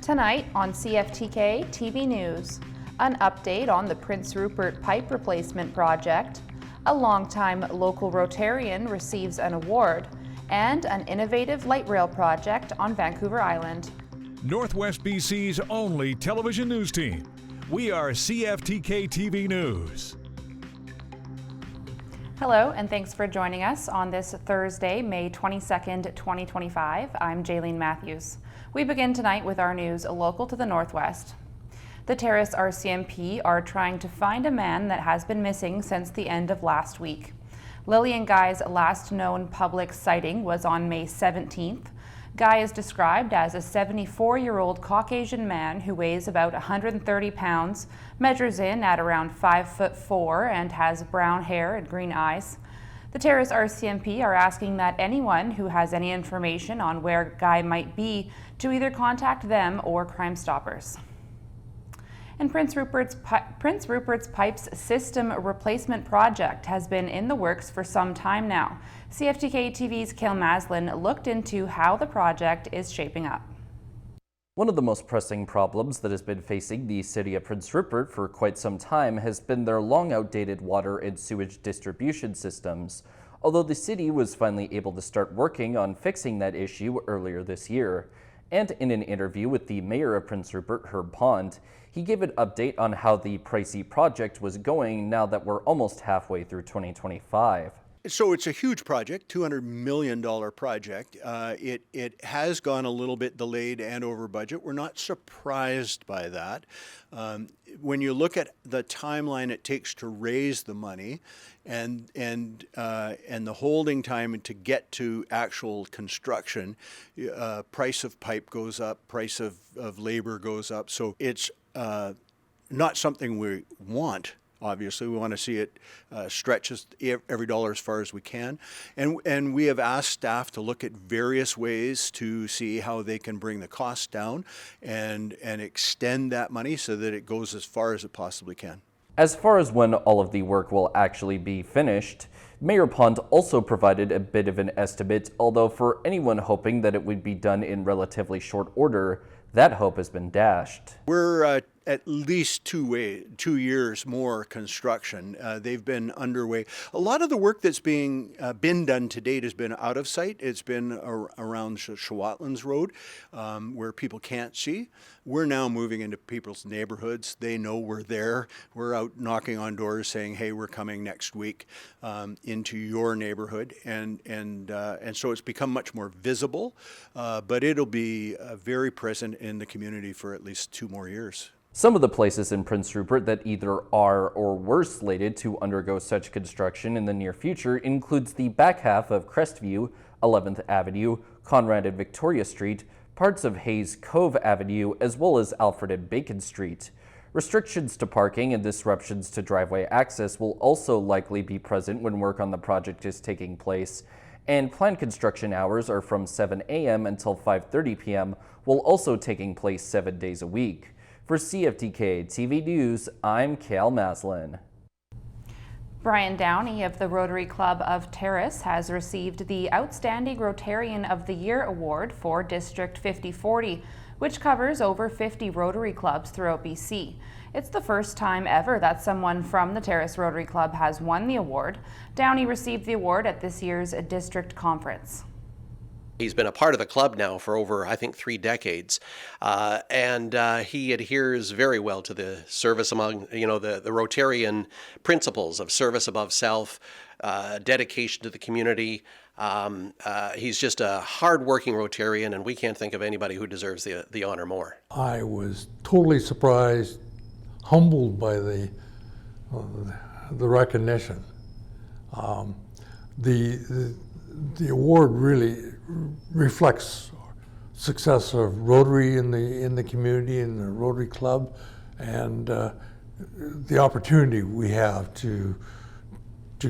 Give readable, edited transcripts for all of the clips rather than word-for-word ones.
Tonight on CFTK-TV News, an update on the Prince Rupert pipe replacement project, a longtime local Rotarian receives an award, and an innovative light rail project on Vancouver Island. Northwest BC's only television news team. We are CFTK-TV News. Hello, and thanks for joining us on this Thursday, May 22nd, 2025. I'm Jaylene Matthews. We begin tonight with our news local to the Northwest. The Terrace RCMP are trying to find a man that has been missing since the end of last week. Lillian Guy's last known public sighting was on May 17th. Guy is described as a 74-year-old Caucasian man who weighs about 130 pounds, measures in at around 5'4", and has brown hair and green eyes. The Terrace RCMP are asking that anyone who has any information on where Guy might be to either contact them or Crime Stoppers. And Prince Rupert's Pipes System Replacement Project has been in the works for some time now. CFTK-TV's Kale Maslin looked into how the project is shaping up. One of the most pressing problems that has been facing the city of Prince Rupert for quite some time has been their long outdated water and sewage distribution systems, although the city was finally able to start working on fixing that issue earlier this year. And in an interview with the mayor of Prince Rupert, Herb Pond, he gave an update on how the pricey project was going now that we're almost halfway through 2025. So it's a huge project, $200 million project. It has gone a little bit delayed and over budget. We're not surprised by that. When you look at the timeline it takes to raise the money and the holding time to get to actual construction, price of pipe goes up, price of labor goes up. So it's not something we want. Obviously, we want to see it stretch every dollar as far as we can. And we have asked staff to look at various ways to see how they can bring the cost down and extend that money so that it goes as far as it possibly can. As far as when all of the work will actually be finished, Mayor Pond also provided a bit of an estimate, although for anyone hoping that it would be done in relatively short order, that hope has been dashed. We're at least 2 years more construction. They've been underway. A lot of the work that's been done to date has been out of sight. It's been around Shawatlands Road, where people can't see. We're now moving into people's neighborhoods. They know we're there. We're out knocking on doors saying, hey, we're coming next week into your neighborhood. And so it's become much more visible, but it'll be very present in the community for at least 2 more years. Some of the places in Prince Rupert that either are or were slated to undergo such construction in the near future includes the back half of Crestview, 11th Avenue, Conrad and Victoria Street, parts of Hayes Cove Avenue, as well as Alfred and Bacon Street. Restrictions to parking and disruptions to driveway access will also likely be present when work on the project is taking place, and planned construction hours are from 7 a.m. until 5:30 p.m., while also taking place 7 days a week. For CFTK-TV News, I'm Kale Maslin. Brian Downey of the Rotary Club of Terrace has received the Outstanding Rotarian of the Year Award for District 5040, which covers over 50 Rotary clubs throughout BC. It's the first time ever that someone from the Terrace Rotary Club has won the award. Downey received the award at this year's district conference. He's been a part of the club now for over, I think, 3 decades, and he adheres very well to the service among, the Rotarian principles of service above self, dedication to the community. He's just a hard-working Rotarian, and we can't think of anybody who deserves the honor more. I was totally surprised, humbled by the recognition. The award really reflects success of Rotary in the community, in the Rotary Club, and the opportunity we have to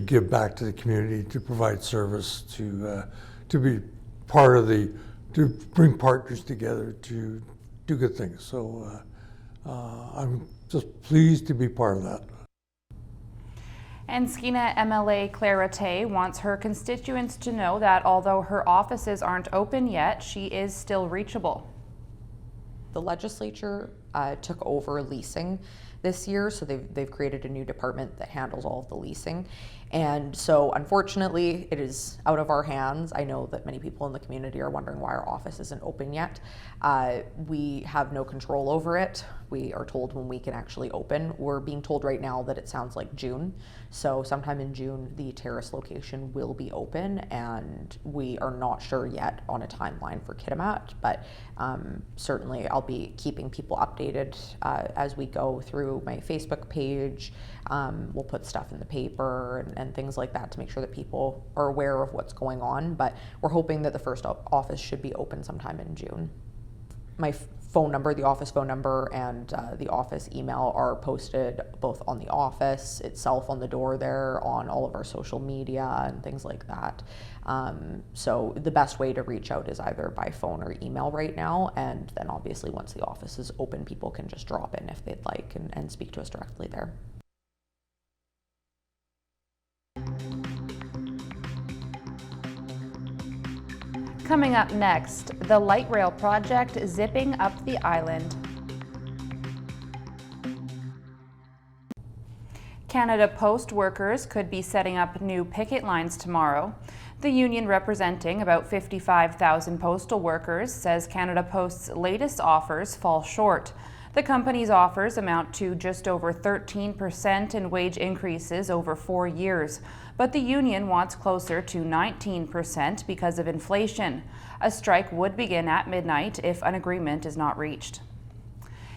give back to the community, to provide service, to be part of to bring partners together to do good things. So I'm just pleased to be part of that. And Skina MLA Claire Rattay wants her constituents to know that although her offices aren't open yet, she is still reachable. The legislature took over leasing this year, so they've created a new department that handles all of the leasing. And so unfortunately, it is out of our hands. I know that many people in the community are wondering why our office isn't open yet. We have no control over it. We are told when we can actually open. We're being told right now that it sounds like June. So sometime in June, the terrace location will be open, and we are not sure yet on a timeline for Kitimat, but certainly I'll be keeping people updated as we go through my Facebook page. We'll put stuff in the paper and things like that to make sure that people are aware of what's going on, but we're hoping that the first office should be open sometime in June. My phone number, the office phone number, and the office email are posted both on the office itself, on the door there, on all of our social media and things like that. So the best way to reach out is either by phone or email right now, and then obviously once the office is open, people can just drop in if they'd like and speak to us directly there. Coming up next, the light rail project zipping up the island. Canada Post workers could be setting up new picket lines tomorrow. The union representing about 55,000 postal workers says Canada Post's latest offers fall short. The company's offers amount to just over 13% in wage increases over 4 years, but the union wants closer to 19% because of inflation. A strike would begin at midnight if an agreement is not reached.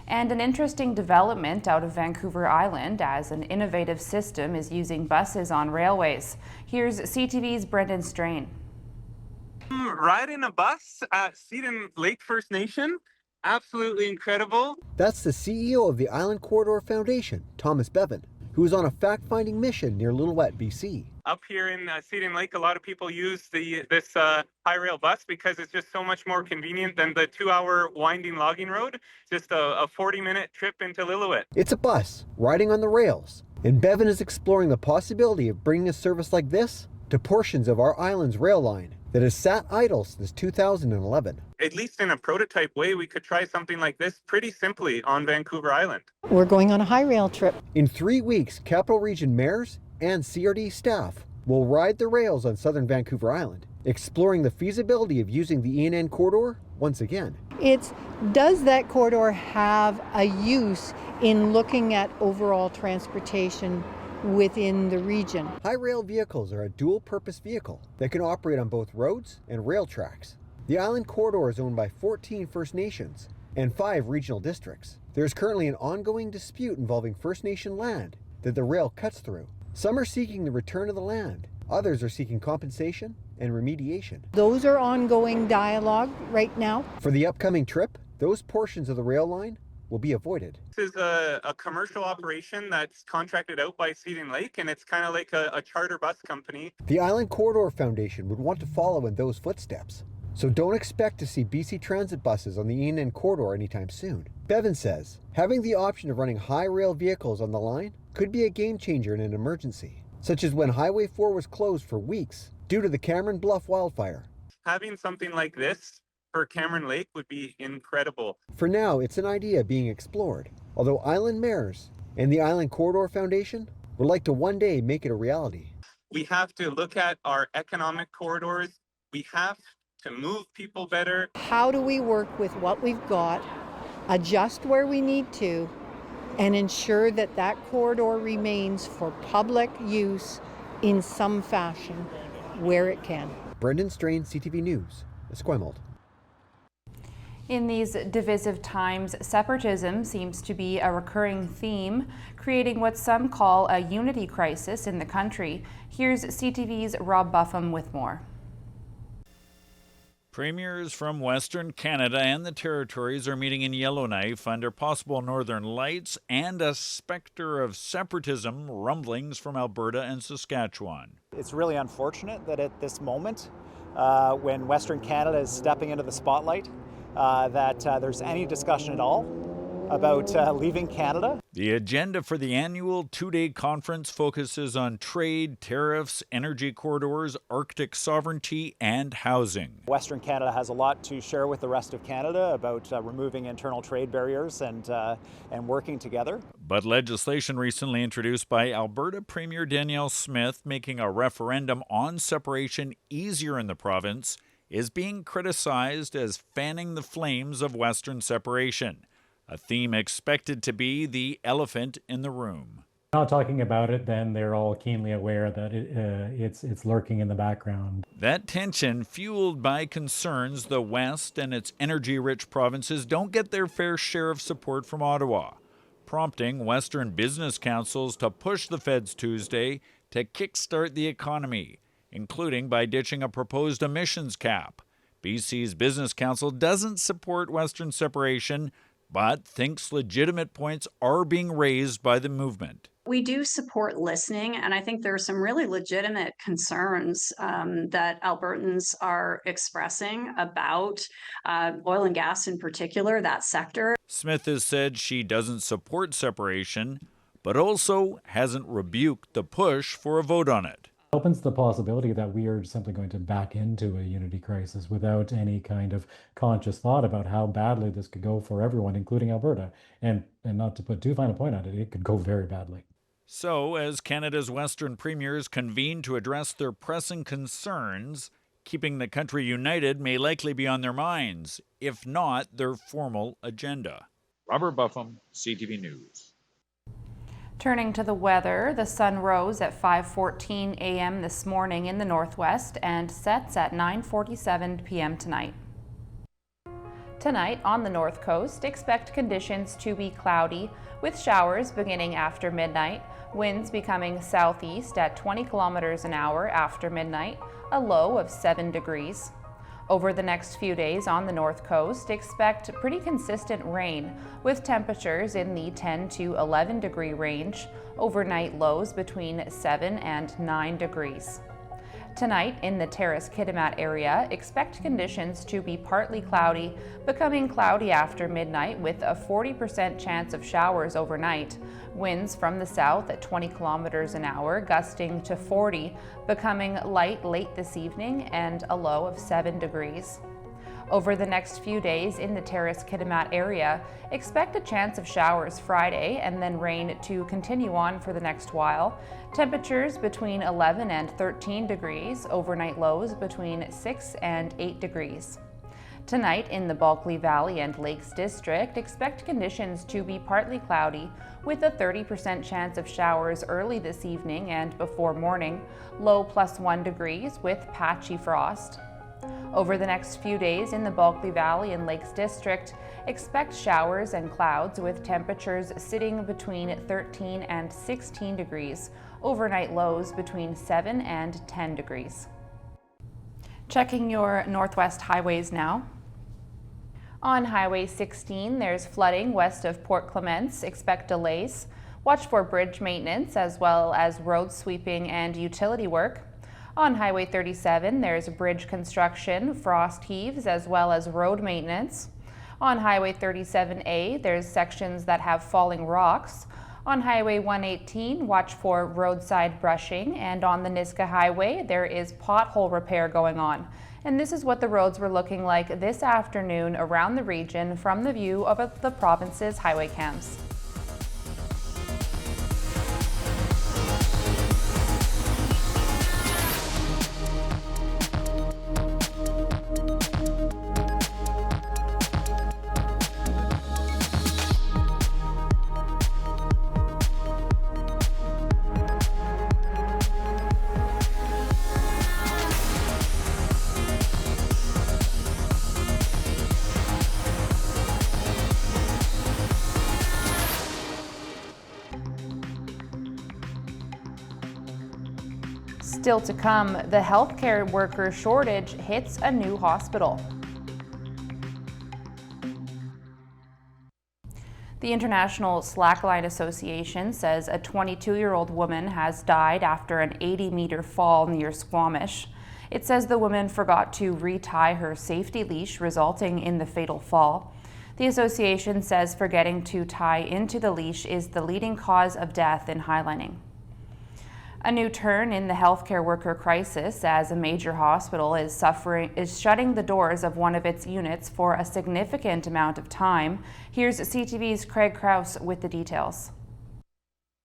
And an interesting development out of Vancouver Island as an innovative system is using buses on railways. Here's CTV's Brendan Strain. Riding a bus at Skina Lake First Nation. Absolutely incredible. That's the CEO of the Island Corridor Foundation, Thomas Bevan, who is on a fact-finding mission near Lillooet, BC. Up here in Skina Lake, a lot of people use this high rail bus because it's just so much more convenient than the 2-hour winding logging road. Just a 40-minute trip into Lillooet. It's a bus riding on the rails, and Bevan is exploring the possibility of bringing a service like this to portions of our island's rail line that has sat idle since 2011. At least in a prototype way, we could try something like this pretty simply on Vancouver Island. We're going on a high rail trip. In 3 weeks, Capital Region mayors and CRD staff will ride the rails on southern Vancouver Island, exploring the feasibility of using the ENN corridor once again. Does that corridor have a use in looking at overall transportation within the region? High rail vehicles are a dual-purpose vehicle that can operate on both roads and rail tracks. The Island Corridor is owned by 14 First Nations and 5 regional districts. There is currently an ongoing dispute involving First Nation land that the rail cuts through. Some are seeking the return of the land. Others are seeking compensation and remediation. Those are ongoing dialogue right now. For the upcoming trip, those portions of the rail line will be avoided. This is a commercial operation that's contracted out by Skina Lake, and it's kind of like a charter bus company. The Island Corridor Foundation would want to follow in those footsteps. So don't expect to see BC Transit buses on the ENN corridor anytime soon. Bevan says having the option of running high rail vehicles on the line could be a game changer in an emergency, such as when Highway 4 was closed for weeks due to the Cameron Bluff wildfire. Having something like this for Cameron Lake would be incredible. For now, it's an idea being explored, although island mayors and the Island Corridor Foundation would like to one day make it a reality. We have to look at our economic corridors. We have to move people better. How do we work with what we've got, adjust where we need to, and ensure that that corridor remains for public use in some fashion where it can? Brendan Strain, CTV News, Esquimalt. In these divisive times, separatism seems to be a recurring theme, creating what some call a unity crisis in the country. Here's CTV's Rob Buffum with more. Premiers from Western Canada and the Territories are meeting in Yellowknife under possible northern lights and a specter of separatism rumblings from Alberta and Saskatchewan. It's really unfortunate that at this moment, when Western Canada is stepping into the spotlight, that there's any discussion at all about leaving Canada. The agenda for the annual two-day conference focuses on trade, tariffs, energy corridors, Arctic sovereignty, and housing. Western Canada has a lot to share with the rest of Canada about removing internal trade barriers and working together. But legislation recently introduced by Alberta Premier Danielle Smith making a referendum on separation easier in the province is being criticized as fanning the flames of Western separation, a theme expected to be the elephant in the room. Not talking about it, then they're all keenly aware that it's lurking in the background. That tension, fueled by concerns the West and its energy-rich provinces don't get their fair share of support from Ottawa, prompting Western business councils to push the feds Tuesday to kickstart the economy, including by ditching a proposed emissions cap. BC's Business Council doesn't support Western separation, but thinks legitimate points are being raised by the movement. We do support listening, and I think there are some really legitimate concerns that Albertans are expressing about oil and gas in particular, that sector. Smith has said she doesn't support separation, but also hasn't rebuked the push for a vote on it. Opens the possibility that we are simply going to back into a unity crisis without any kind of conscious thought about how badly this could go for everyone, including Alberta. And not to put too fine a point on it, it could go very badly. So, as Canada's Western premiers convene to address their pressing concerns, keeping the country united may likely be on their minds, if not their formal agenda. Robert Buffum, CTV News. Turning to the weather, the sun rose at 5:14 a.m. this morning in the northwest and sets at 9:47 p.m. tonight. Tonight on the north coast, expect conditions to be cloudy with showers beginning after midnight, winds becoming southeast at 20 kilometers an hour after midnight, a low of 7 degrees. Over the next few days on the north coast, expect pretty consistent rain with temperatures in the 10 to 11 degree range, overnight lows between 7 and 9 degrees. Tonight in the Terrace-Kitimat area, expect conditions to be partly cloudy, becoming cloudy after midnight with a 40% chance of showers overnight. Winds from the south at 20 kilometers an hour, gusting to 40, becoming light late this evening and a low of 7 degrees. Over the next few days in the Terrace-Kitimat area, expect a chance of showers Friday and then rain to continue on for the next while. Temperatures between 11 and 13 degrees, overnight lows between 6 and 8 degrees. Tonight in the Bulkley Valley and Lakes District, expect conditions to be partly cloudy with a 30% chance of showers early this evening and before morning, low +1 degrees with patchy frost. Over the next few days in the Bulkley Valley and Lakes District, expect showers and clouds with temperatures sitting between 13 and 16 degrees, overnight lows between 7 and 10 degrees. Checking your northwest highways now. On Highway 16, there's flooding west of Port Clements. Expect delays. Watch for bridge maintenance as well as road sweeping and utility work. On Highway 37, there's bridge construction, frost heaves, as well as road maintenance. On Highway 37A, there's sections that have falling rocks. On Highway 118, watch for roadside brushing. And on the Niska Highway, there is pothole repair going on. And this is what the roads were looking like this afternoon around the region from the view of the province's highway cams. Still to come, the healthcare worker shortage hits a new hospital. The International Slackline Association says a 22-year-old woman has died after an 80-meter fall near Squamish. It says the woman forgot to retie her safety leash, resulting in the fatal fall. The association says forgetting to tie into the leash is the leading cause of death in highlining. A new turn in the healthcare worker crisis as a major hospital is shutting the doors of one of its units for a significant amount of time. Here's CTV's Craig Krause with the details.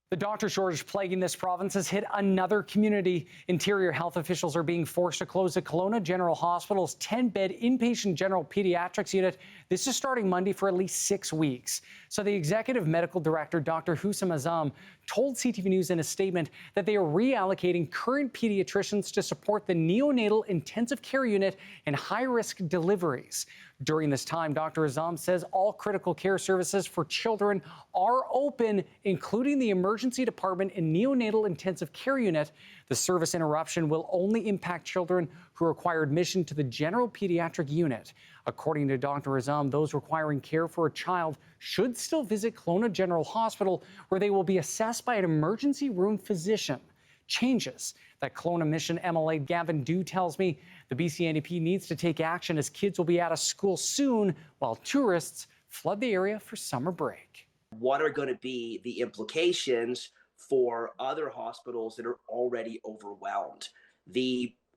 The doctor shortage plaguing this province has hit another community. Interior health officials are being forced to close the Kelowna General Hospital's 10-bed inpatient general pediatrics unit. This is starting Monday for at least 6 weeks. So the executive medical director, Dr. Hussam Azam, told CTV News in a statement that they are reallocating current pediatricians to support the neonatal intensive care unit and high-risk deliveries. During this time, Dr. Azam says all critical care services for children are open, including the emergency department and neonatal intensive care unit. The service interruption will only impact children who require admission to the general pediatric unit. According to Dr. Azam, those requiring care for a child should still visit Kelowna General Hospital, where they will be assessed by an emergency room physician. Changes that Kelowna Mission MLA Gavin Dew tells me the BC NDP needs to take action as kids will be out of school soon while tourists flood the area for summer break. What are going to be the implications for other hospitals that are already overwhelmed?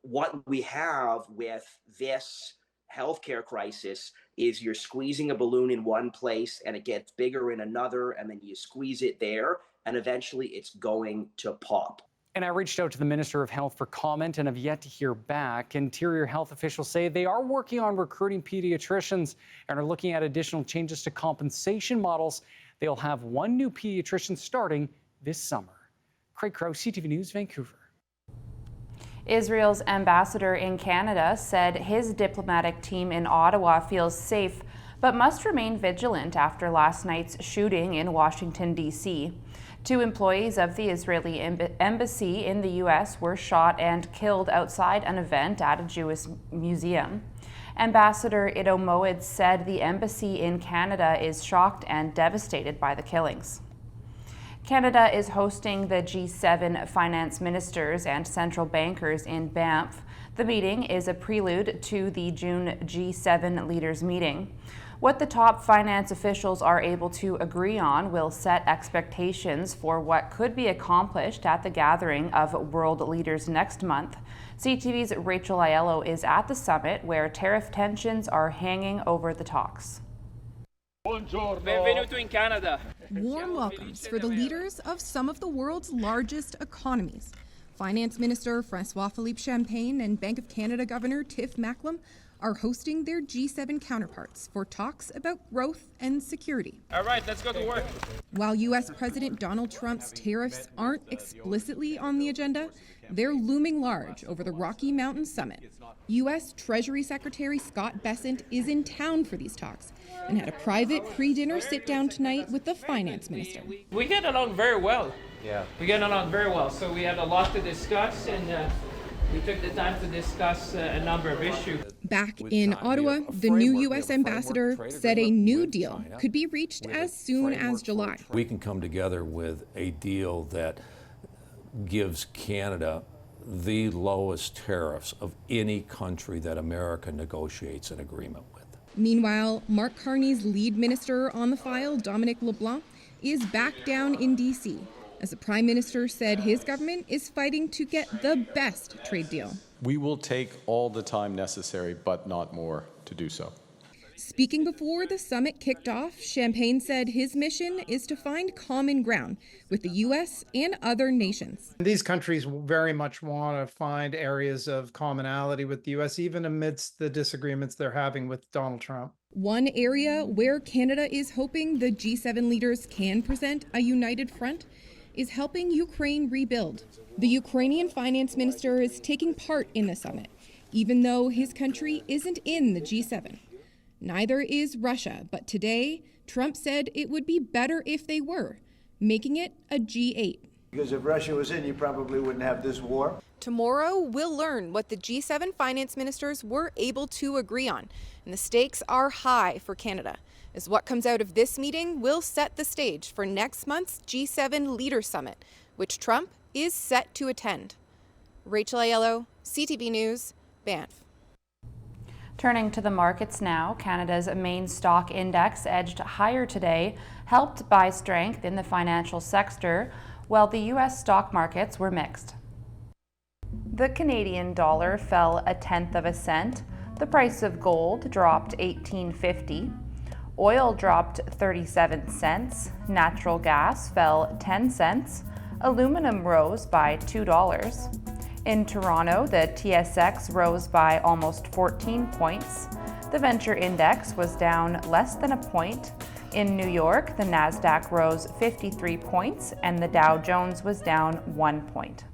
What we have with this healthcare crisis is you're squeezing a balloon in one place and it gets bigger in another, and then you squeeze it there, and eventually it's going to pop. And I reached out to the Minister of Health for comment and have yet to hear back. Interior health officials say they are working on recruiting pediatricians and are looking at additional changes to compensation models. They'll have one new pediatrician starting this summer. Craig Krause, CTV News, Vancouver. Israel's ambassador in Canada said his diplomatic team in Ottawa feels safe but must remain vigilant after last night's shooting in Washington, D.C. 2 employees of the Israeli embassy in the U.S. were shot and killed outside an event at a Jewish museum. Ambassador Ido Moed said the embassy in Canada is shocked and devastated by the killings. Canada is hosting the G7 finance ministers and central bankers in Banff. The meeting is a prelude to the June G7 leaders meeting. What the top finance officials are able to agree on will set expectations for what could be accomplished at the gathering of world leaders next month. CTV's Rachel Aiello is at the summit where tariff tensions are hanging over the talks. Benvenuto in Canada. Warm welcomes for the leaders of some of the world's largest economies. Finance Minister François-Philippe Champagne and Bank of Canada Governor Tiff Macklem are hosting their G7 counterparts for talks about growth and security. All right, let's go to work. While U.S. President Donald Trump's tariffs aren't explicitly on the agenda, they're looming large over the Rocky Mountain Summit. U.S. Treasury Secretary Scott Bessent is in town for these talks and had a private pre-dinner sit-down tonight with the finance minister. We get along very well. Yeah. We get along very well, so we had a lot to discuss, and we took the time to discuss a number of issues. Back in Ottawa, the new U.S. ambassador said a new deal could be reached as soon as July. We can come together with a deal that gives Canada the lowest tariffs of any country that America negotiates an agreement with. Meanwhile, Mark Carney's lead minister on the file, Dominic LeBlanc, is back down in D.C. as the Prime Minister said his government is fighting to get the best trade deal. We will take all the time necessary, but not more, to do so. Speaking before the summit kicked off, Champagne said his mission is to find common ground with the U.S. and other nations. These countries very much want to find areas of commonality with the U.S., even amidst the disagreements they're having with Donald Trump. One area where Canada is hoping the G7 leaders can present a united front is helping Ukraine rebuild. The Ukrainian finance minister is taking part in the summit, even though his country isn't in the G7. Neither is Russia, but today, Trump said it would be better if they were, making it a G8. Because if Russia was in, you probably wouldn't have this war. Tomorrow, we'll learn what the G7 finance ministers were able to agree on, and the stakes are high for Canada, as what comes out of this meeting will set the stage for next month's G7 Leaders Summit, which Trump is set to attend. Rachel Aiello, CTV News, Banff. Turning to the markets now, Canada's main stock index edged higher today, helped by strength in the financial sector, while the U.S. stock markets were mixed. The Canadian dollar fell 0.1 cent. The price of gold dropped $18.50. Oil dropped 37 cents. Natural gas fell 10 cents. Aluminum rose by $2. In Toronto, the TSX rose by almost 14 points. The Venture Index was down less than a point. In New York, the Nasdaq rose 53 points and the Dow Jones was down 1 point.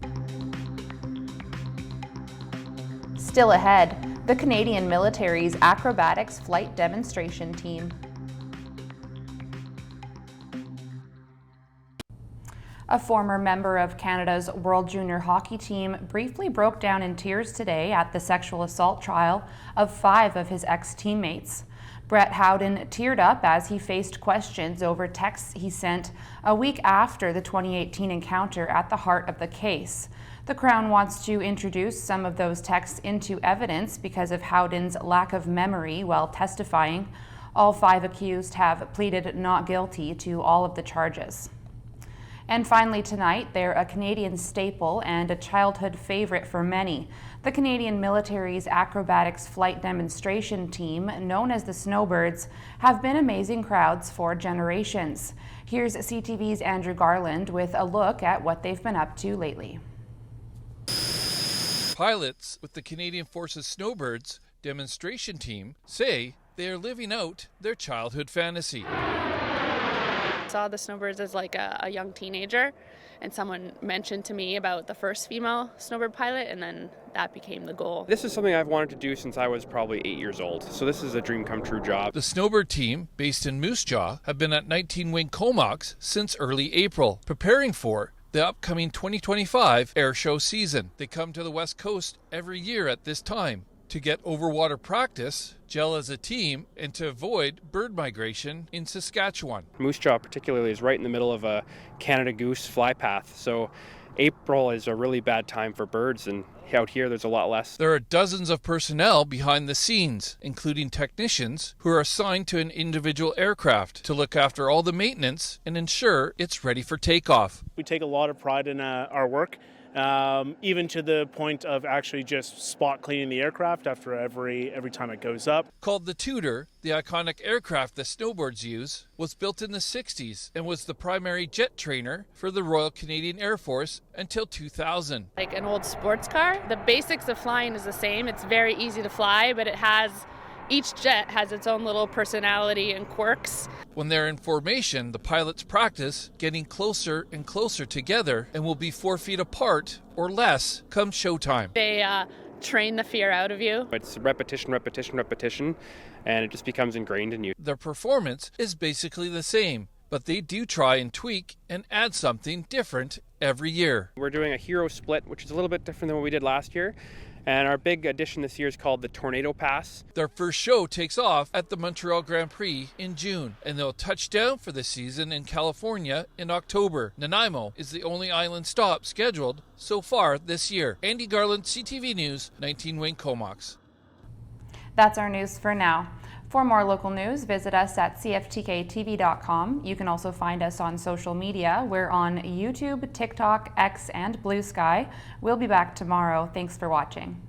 Still ahead, the Canadian military's acrobatics flight demonstration team. A former member of Canada's World Junior Hockey team briefly broke down in tears today at the sexual assault trial of 5 of his ex-teammates. Brett Howden teared up as he faced questions over texts he sent a week after the 2018 encounter at the heart of the case. The Crown wants to introduce some of those texts into evidence because of Howden's lack of memory while testifying. All 5 accused have pleaded not guilty to all of the charges. And finally tonight, they're a Canadian staple and a childhood favorite for many. The Canadian military's acrobatics flight demonstration team, known as the Snowbirds, have been amazing crowds for generations. Here's CTV's Andrew Garland with a look at what they've been up to lately. Pilots with the Canadian Forces Snowbirds demonstration team say they are living out their childhood fantasy. Saw the Snowbirds as like a young teenager, and someone mentioned to me about the first female snowbird pilot, and then that became the goal. This is something I've wanted to do since I was probably 8 years old, so this is a dream come true job. The Snowbird team, based in Moose Jaw, have been at 19 Wing Comox since early April, preparing for the upcoming 2025 air show season. They come to the West Coast every year at this time to get overwater practice, gel as a team, and to avoid bird migration in Saskatchewan. Moose Jaw particularly is right in the middle of a Canada goose fly path, so April is a really bad time for birds, and out here there's a lot less. There are dozens of personnel behind the scenes, including technicians who are assigned to an individual aircraft to look after all the maintenance and ensure it's ready for takeoff. We take a lot of pride in our work. Even to the point of actually just spot cleaning the aircraft after every time it goes up. Called the Tudor, the iconic aircraft the Snowbirds use was built in the 60s and was the primary jet trainer for the Royal Canadian Air Force until 2000. Like an old sports car, the basics of flying is the same. It's very easy to fly, but each jet has its own little personality and quirks. When they're in formation, the pilots practice getting closer and closer together and will be 4 feet apart or less come showtime. They train the fear out of you. It's repetition, repetition, repetition, and it just becomes ingrained in you. Their performance is basically the same, but they do try and tweak and add something different every year. We're doing a hero split, which is a little bit different than what we did last year. And our big addition this year is called the Tornado Pass. Their first show takes off at the Montreal Grand Prix in June, and they'll touch down for the season in California in October. Nanaimo is the only island stop scheduled so far this year. Andy Garland, CTV News, 19 Wing Comox. That's our news for now. For more local news, visit us at cftktv.com. You can also find us on social media. We're on YouTube, TikTok, X, and Blue Sky. We'll be back tomorrow. Thanks for watching.